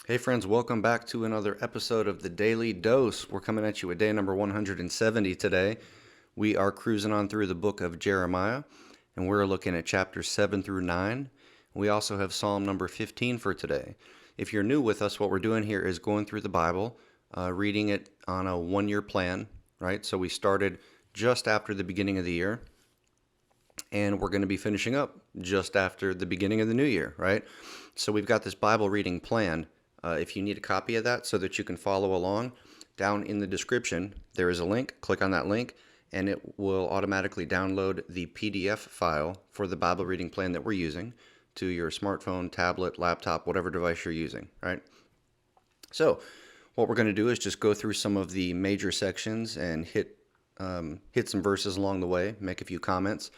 Hey friends, welcome back to another episode of the Daily Dose. We're coming at you with day number 170 today. We are cruising on through the book of Jeremiah, and we're looking at chapters 7 through 9. We also have Psalm number 15 for today. If you're new with us, what we're doing here is going through the Bible, reading it on a one-year plan, right? So we started just after the beginning of the year, and we're going to be finishing up just after the beginning of the new year, right? So we've got this Bible reading plan. If you need a copy of that so that you can follow along, down in the description, there is a link. Click on that link, and it will automatically download the PDF file for the Bible reading plan that we're using to your smartphone, tablet, laptop, whatever device you're using, right? So what we're going to do is just go through some of the major sections and hit some verses along the way, make a few comments,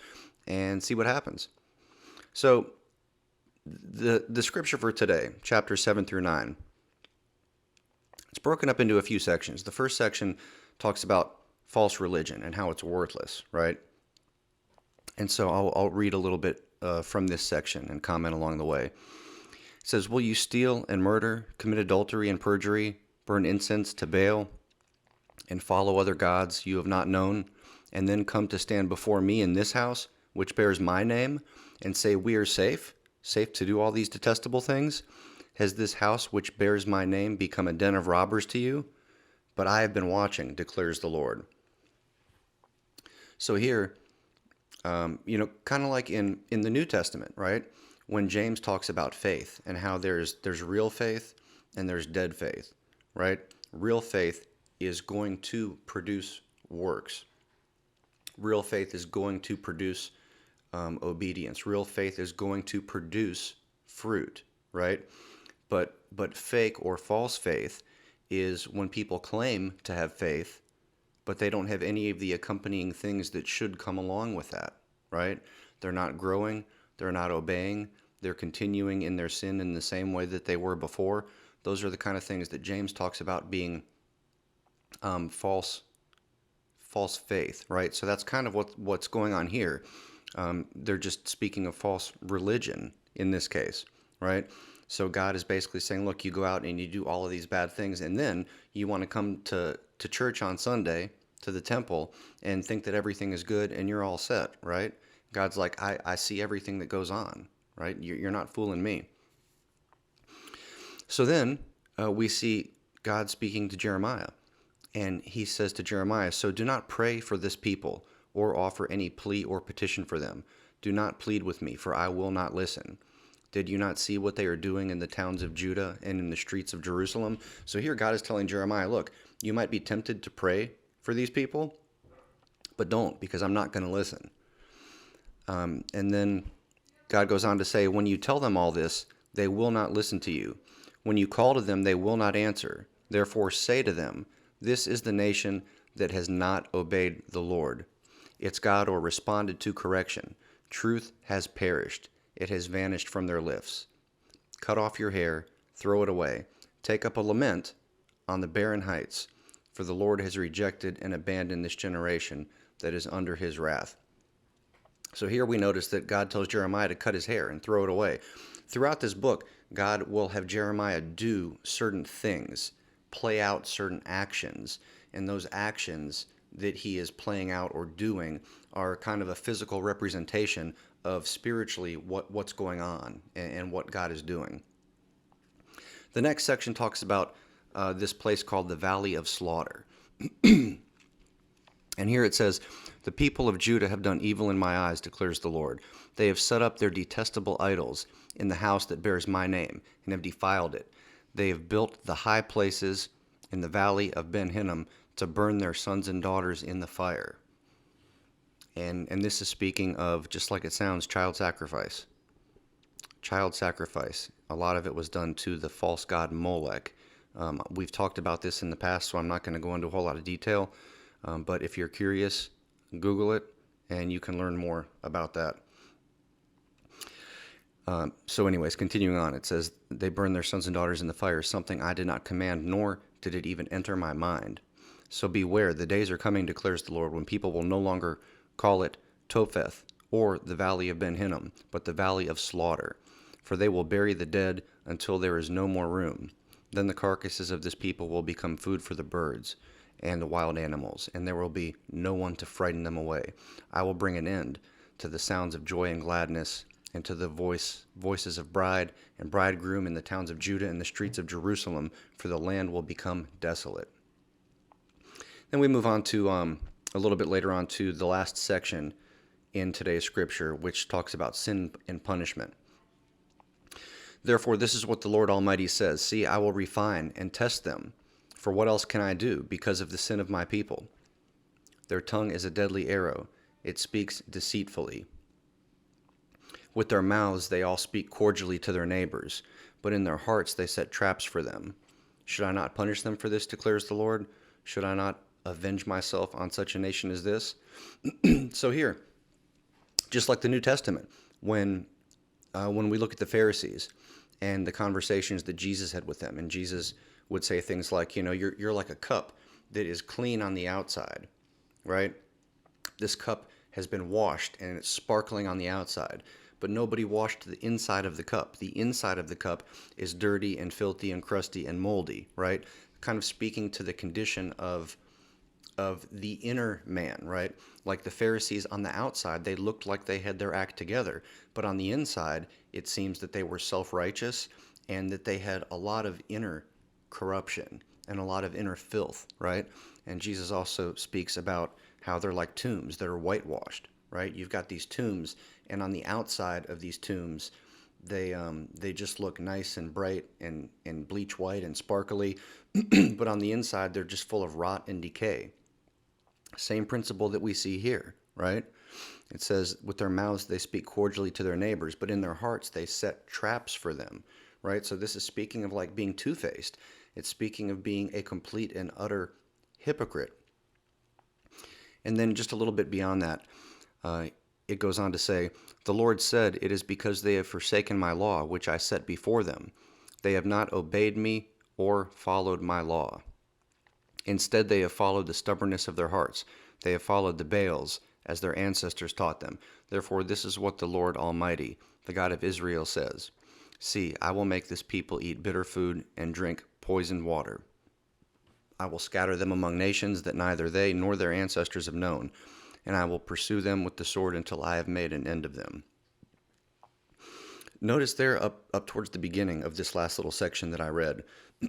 and see what happens. So the scripture for today, chapter 7 through 9, it's broken up into a few sections. The first section talks about false religion and how it's worthless, right? And so I'll read a little bit from this section and comment along the way. It says, "Will you steal and murder, commit adultery and perjury, burn incense to Baal, and follow other gods you have not known, and then come to stand before me in this house, which bears my name, and say, 'We are safe to do all these detestable things'? Has this house which bears my name become a den of robbers to you? But I have been watching, declares the Lord." So here, kind of like in the New Testament, right? When James talks about faith and how there's real faith and there's dead faith, right? Real faith is going to produce works. Real faith is going to produce obedience. Real faith is going to produce fruit, right? But fake or false faith is when people claim to have faith, but they don't have any of the accompanying things that should come along with that, right? They're not growing, they're not obeying, they're continuing in their sin in the same way that they were before. Those are the kind of things that James talks about being false faith, right? So that's kind of what's going on here. They're just speaking of false religion in this case, right? So God is basically saying, look, you go out and you do all of these bad things, and then you want to come to church on Sunday, to the temple, and think that everything is good and you're all set, right? God's like, I see everything that goes on, right? You're not fooling me. So then we see God speaking to Jeremiah, and he says to Jeremiah, "So do not pray for this people or offer any plea or petition for them. Do not plead with me, for I will not listen. Did you not see what they are doing in the towns of Judah and in the streets of Jerusalem?" So here God is telling Jeremiah, look, you might be tempted to pray for these people, but don't, because I'm not going to listen. And then God goes on to say, when you tell them all this, they will not listen to you. When you call to them, they will not answer. Therefore say to them, this is the nation that has not obeyed the Lord. Its God or responded to correction. Truth has perished. It has vanished from their lips. Cut off your hair, throw it away. Take up a lament on the barren heights, for the Lord has rejected and abandoned this generation that is under his wrath. So here we notice that God tells Jeremiah to cut his hair and throw it away. Throughout this book, God will have Jeremiah do certain things, play out certain actions, and those actions that he is playing out or doing are kind of a physical representation of spiritually what's going on and what God is doing. The next section talks about this place called the Valley of Slaughter. And here it says, "The people of Judah have done evil in my eyes, declares the Lord. They have set up their detestable idols in the house that bears my name, and have defiled it. They have built the high places in the valley of Ben Hinnom to burn their sons and daughters in the fire." And this is speaking of, just like it sounds, child sacrifice. Child sacrifice. A lot of it was done to the false god Molech. We've talked about this in the past, so I'm not going to go into a whole lot of detail. But if you're curious, Google it, and you can learn more about that. So anyways, continuing on, it says, "They burn their sons and daughters in the fire, something I did not command, nor did it even enter my mind. So beware, the days are coming, declares the Lord, when people will no longer call it Topheth or the valley of Ben Hinnom, but the valley of slaughter. For they will bury the dead until there is no more room. Then the carcasses of this people will become food for the birds and the wild animals, and there will be no one to frighten them away. I will bring an end to the sounds of joy and gladness, and to the voices of bride and bridegroom in the towns of Judah and the streets of Jerusalem, for the land will become desolate. Then we move on to a little bit later on to the last section in today's scripture, which talks about sin and punishment. Therefore, this is what the Lord Almighty says: See, I will refine and test them. For what else can I do because of the sin of my people? Their tongue is a deadly arrow. It speaks deceitfully. With their mouths they all speak cordially to their neighbors, but in their hearts they set traps for them. Should I not punish them for this, declares the Lord? Should I not avenge myself on such a nation as this? So here, just like the New Testament, when we look at the Pharisees and the conversations that Jesus had with them, and Jesus would say things like, you're like a cup that is clean on the outside, right? This cup has been washed and it's sparkling on the outside, but nobody washed the inside of the cup. The inside of the cup is dirty and filthy and crusty and moldy, right? Kind of speaking to the condition of the inner man, right? Like the Pharisees on the outside, they looked like they had their act together, but on the inside, it seems that they were self-righteous and that they had a lot of inner corruption and a lot of inner filth, right? And Jesus also speaks about how they're like tombs that are whitewashed, right? You've got these tombs, and on the outside of these tombs, they just look nice and bright and bleach white and sparkly, but on the inside, they're just full of rot and decay. Same principle that we see here, right? It says, with their mouths they speak cordially to their neighbors, but in their hearts they set traps for them, right? So this is speaking of like being two-faced. It's speaking of being a complete and utter hypocrite. And then just a little bit beyond that, it goes on to say, the Lord said, it is because they have forsaken my law, which I set before them. They have not obeyed me or followed my law. Instead, they have followed the stubbornness of their hearts. They have followed the Baals, as their ancestors taught them. Therefore, this is what the Lord Almighty, the God of Israel, says. See, I will make this people eat bitter food and drink poisoned water. I will scatter them among nations that neither they nor their ancestors have known, and I will pursue them with the sword until I have made an end of them. Notice there up towards the beginning of this last little section that I read,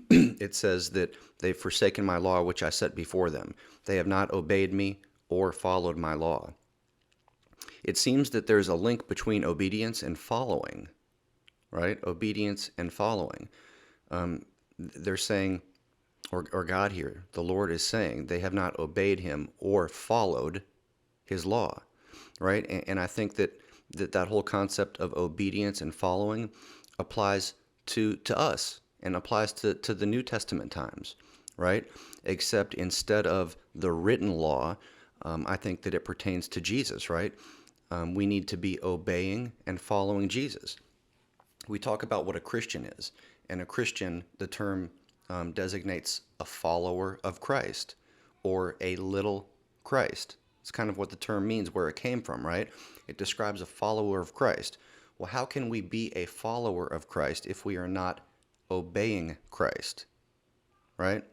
it says that they've forsaken my law which I set before them. They have not obeyed me or followed my law. It seems that there's a link between obedience and following, right? Obedience and following. They're saying, or God here, the Lord is saying, they have not obeyed him or followed his law, right? And I think that whole concept of obedience and following applies to us and applies to the New Testament times, right? Except instead of the written law, I think that it pertains to Jesus, right? We need to be obeying and following Jesus. We talk about what a Christian is, and a Christian, the term designates a follower of Christ or a little Christ. It's kind of what the term means, where it came from, right? It describes a follower of Christ. Well, how can we be a follower of Christ if we are not obeying Christ, right?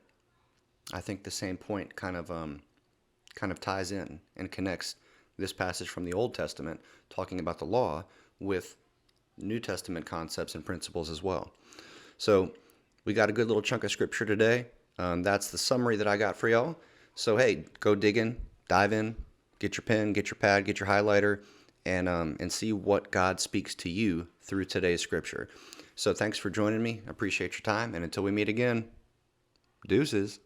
I think the same point kind of ties in and connects this passage from the Old Testament, talking about the law, with New Testament concepts and principles as well. So we got a good little chunk of scripture today. That's the summary that I got for y'all. So hey, go dig in, dive in, get your pen, get your pad, get your highlighter, and see what God speaks to you through today's scripture. So thanks for joining me. I appreciate your time, and until we meet again, deuces.